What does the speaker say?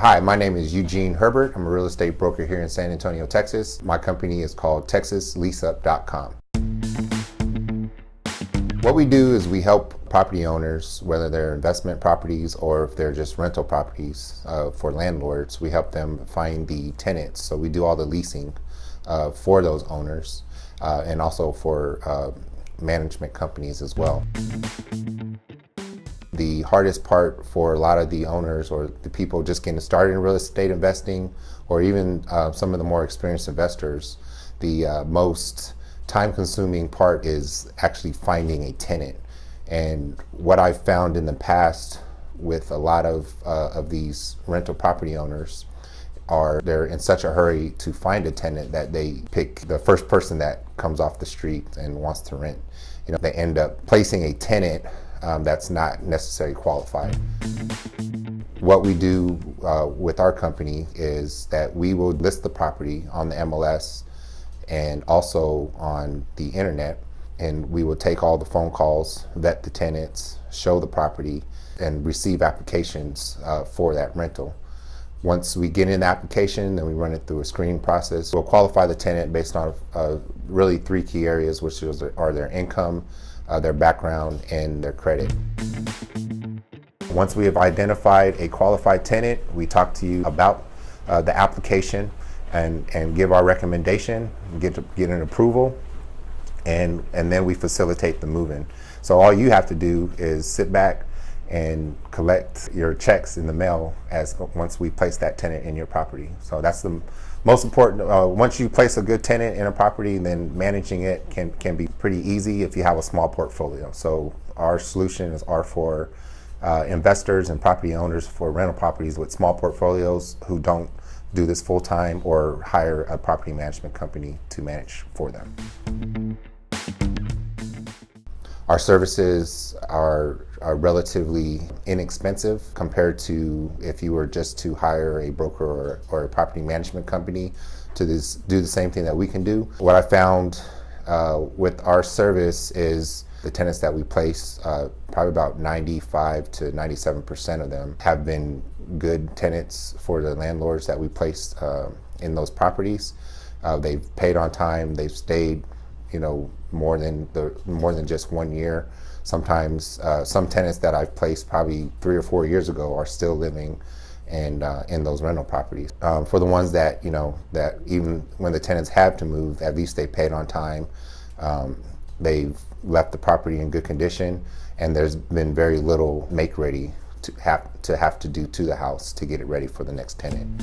Hi, my name is Eugene Herbert. I'm a real estate broker here in San Antonio, Texas. My company is called TexasLeaseUp.com. What we do is we help property owners, whether they're investment properties or if they're just rental properties for landlords, we help them find the tenants. So we do all the leasing for those owners and also for management companies as well. The hardest part for a lot of the owners or the people just getting started in real estate investing, or even some of the more experienced investors, the most time-consuming part is actually finding a tenant. And what I've found in the past with a lot of these rental property owners are they're in such a hurry to find a tenant that they pick the first person that comes off the street and wants to rent. You know, they end up placing a tenant that's not necessarily qualified. What we do with our company is that we will list the property on the MLS and also on the internet, and we will take all the phone calls, vet the tenants, show the property, and receive applications for that rental. Once we get in the application, then we run it through a screening process. We'll qualify the tenant based on really three key areas, which are their income, their background, and their credit. Once we have identified a qualified tenant, we talk to you about the application and give our recommendation, get an approval, and then we facilitate the move-in. So all you have to do is sit back and collect your checks in the mail once we place that tenant in your property. So that's the most important. Once you place a good tenant in a property, then managing it can be pretty easy if you have a small portfolio. So our solutions are for investors and property owners for rental properties with small portfolios who don't do this full time or hire a property management company to manage for them. Our services are relatively inexpensive compared to if you were just to hire a broker or a property management company to do the same thing that we can do. What I found with our service is the tenants that we place, probably about 95 to 97% of them have been good tenants for the landlords that we placed in those properties. They've paid on time, they've stayed, you know, more than just 1 year. Sometimes some tenants that I've placed probably 3 or 4 years ago are still living in those rental properties. For the ones that, you know, that even when the tenants have to move, at least they paid on time. They've left the property in good condition, and there's been very little make ready to have to do to the house to get it ready for the next tenant.